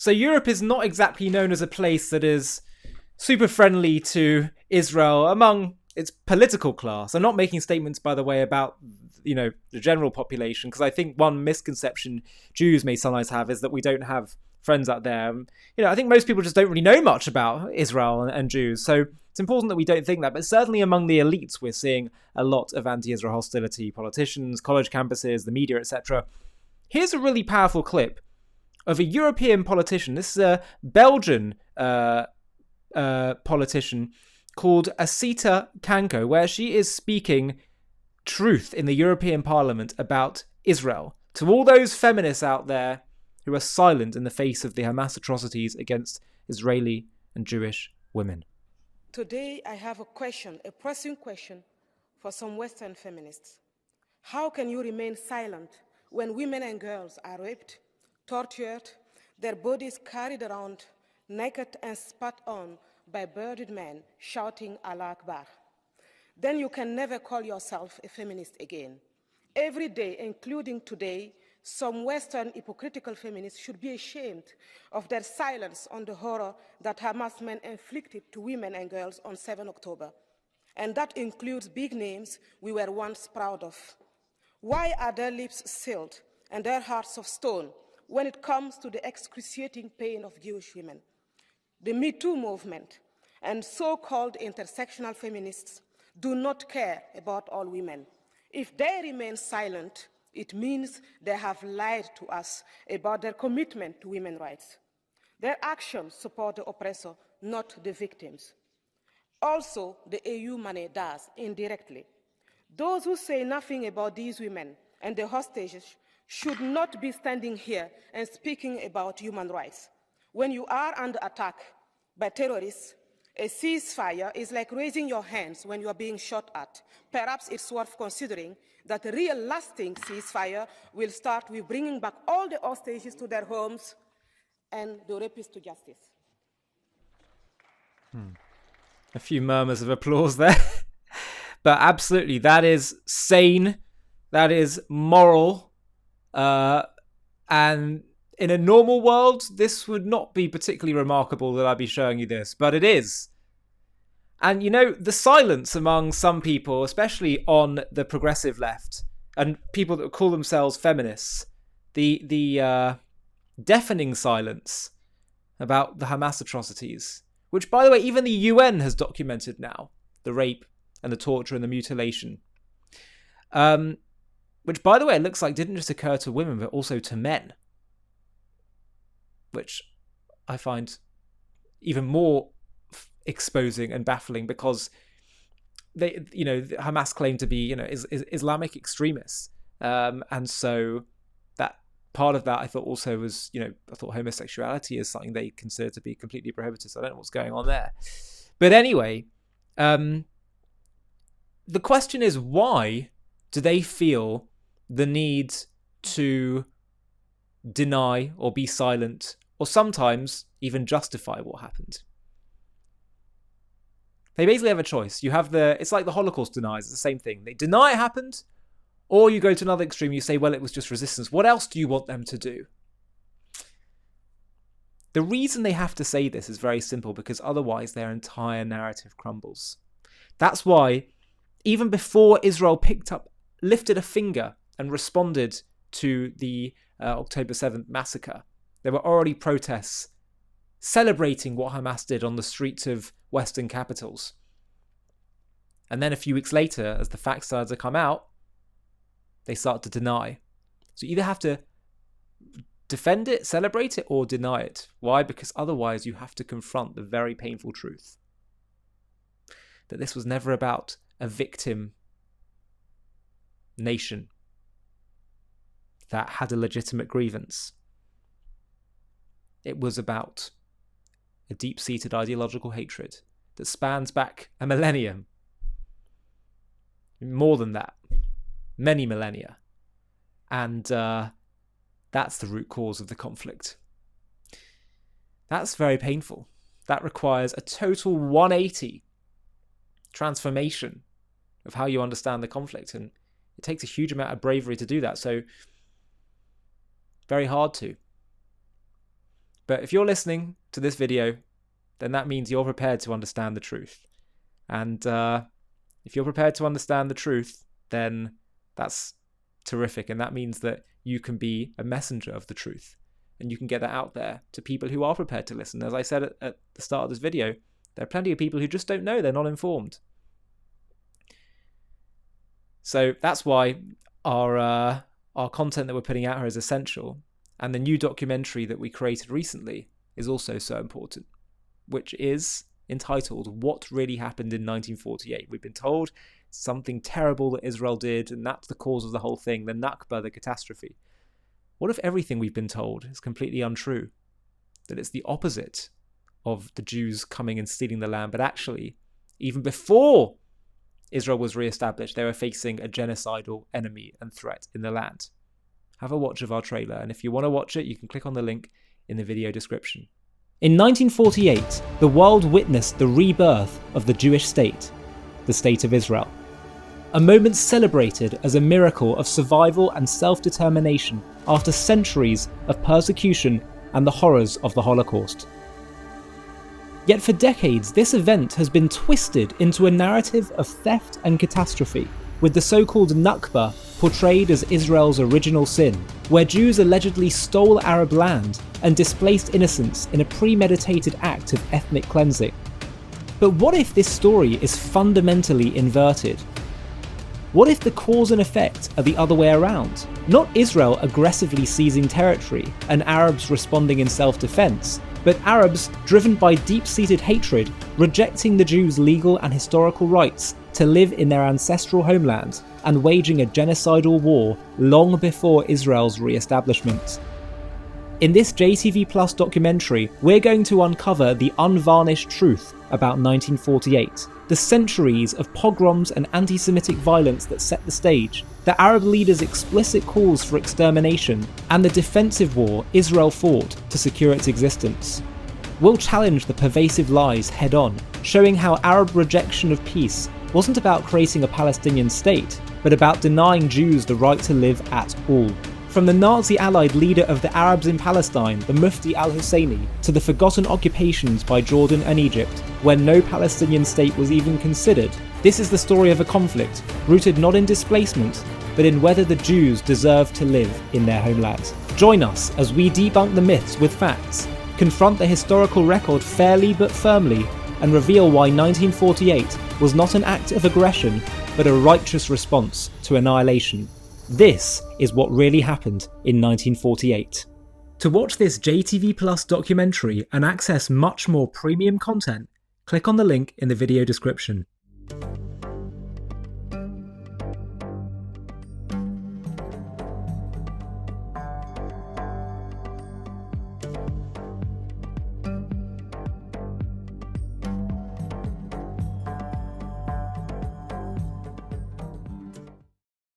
So Europe is not exactly known as a place that is super friendly to Israel among its political class. I'm not making statements, by the way, about the general population, because I think one misconception Jews may sometimes have is that we don't have friends out there. I think most people just don't really know much about Israel and Jews. So it's important that we don't think that. But certainly among the elites, we're seeing a lot of anti-Israel hostility, politicians, college campuses, the media, etc. Here's a really powerful clip of a European politician. This is a Belgian politician called Asita Kanko, where she is speaking truth in the European Parliament about Israel to all those feminists out there who are silent in the face of the Hamas atrocities against Israeli and Jewish women. Today I have a pressing question for some Western feminists. How can you remain silent when women and girls are raped, tortured, their bodies carried around naked and spat on by bearded men shouting Allah Akbar? Then you can never call yourself a feminist again. Every day, including today, some Western hypocritical feminists should be ashamed of their silence on the horror that Hamas men inflicted to women and girls on 7 October. And that includes big names we were once proud of. Why are their lips sealed and their hearts of stone when it comes to the excruciating pain of Jewish women? The Me Too movement and so-called intersectional feminists do not care about all women. If they remain silent, it means they have lied to us about their commitment to women's rights. Their actions support the oppressor, not the victims. Also, the EU money does, indirectly. Those who say nothing about these women and the hostages should not be standing here and speaking about human rights. When you are under attack by terrorists, a ceasefire is like raising your hands when you are being shot at. Perhaps it's worth considering that a real lasting ceasefire will start with bringing back all the hostages to their homes and the rapists to justice. A few murmurs of applause there. But absolutely, that is sane, that is moral, and in a normal world, this would not be particularly remarkable that I'd be showing you this, but it is. And the silence among some people, especially on the progressive left, and people that call themselves feminists, the deafening silence about the Hamas atrocities, which, by the way, even the UN has documented now, the rape and the torture and the mutilation, which, by the way, it looks like didn't just occur to women, but also to men, which I find even more exposing and baffling, because they, Hamas claim to be, is Islamic extremists, and so that part of that I thought also was, I thought homosexuality is something they consider to be completely prohibited. So I don't know what's going on there, but anyway, the question is, why do they feel the need to deny or be silent, or sometimes even justify what happened? They basically have a choice. It's like the Holocaust deniers, it's the same thing. They deny it happened, or you go to another extreme, you say, well, it was just resistance. What else do you want them to do? The reason they have to say this is very simple, because otherwise their entire narrative crumbles. That's why, even before Israel lifted a finger and responded to the October 7th massacre, there were already protests celebrating what Hamas did on the streets of Western capitals. And then a few weeks later, as the facts started to come out, they start to deny. So you either have to defend it, celebrate it, or deny it. Why? Because otherwise you have to confront the very painful truth that this was never about a victim nation that had a legitimate grievance. It was about a deep-seated ideological hatred that spans back a millennium. More than that. Many millennia. And that's the root cause of the conflict. That's very painful. That requires a total 180 transformation of how you understand the conflict. And it takes a huge amount of bravery to do that. So, very hard to. But if you're listening to this video, then that means you're prepared to understand the truth. And if you're prepared to understand the truth, then that's terrific. And that means that you can be a messenger of the truth. And you can get that out there to people who are prepared to listen. As I said at the start of this video, there are plenty of people who just don't know, they're not informed. So that's why our content that we're putting out here is essential. And the new documentary that we created recently is also so important, which is entitled What Really Happened in 1948. We've been told something terrible that Israel did, and that's the cause of the whole thing, the Nakba, the catastrophe. What if everything we've been told is completely untrue? That it's the opposite of the Jews coming and stealing the land, but actually, even before Israel was re-established, they were facing a genocidal enemy and threat in the land. Have a watch of our trailer, and if you want to watch it, you can click on the link in the video description. In 1948, the world witnessed the rebirth of the Jewish state, the State of Israel. A moment celebrated as a miracle of survival and self-determination after centuries of persecution and the horrors of the Holocaust. Yet for decades, this event has been twisted into a narrative of theft and catastrophe, with the so-called Nakba portrayed as Israel's original sin, where Jews allegedly stole Arab land and displaced innocents in a premeditated act of ethnic cleansing. But what if this story is fundamentally inverted? What if the cause and effect are the other way around? Not Israel aggressively seizing territory and Arabs responding in self-defense, but Arabs, driven by deep-seated hatred, rejecting the Jews' legal and historical rights to live in their ancestral homeland and waging a genocidal war long before Israel's re-establishment. In this JTV Plus documentary, we're going to uncover the unvarnished truth about 1948, the centuries of pogroms and anti-Semitic violence that set the stage, the Arab leaders' explicit calls for extermination, and the defensive war Israel fought to secure its existence. We'll challenge the pervasive lies head-on, showing how Arab rejection of peace wasn't about creating a Palestinian state, but about denying Jews the right to live at all. From the Nazi-allied leader of the Arabs in Palestine, the Mufti al-Husseini, to the forgotten occupations by Jordan and Egypt, where no Palestinian state was even considered, this is the story of a conflict rooted not in displacement, but in whether the Jews deserve to live in their homeland. Join us as we debunk the myths with facts, confront the historical record fairly but firmly, and reveal why 1948 was not an act of aggression, but a righteous response to annihilation. This is what really happened in 1948. To watch this JTV Plus documentary and access much more premium content, click on the link in the video description.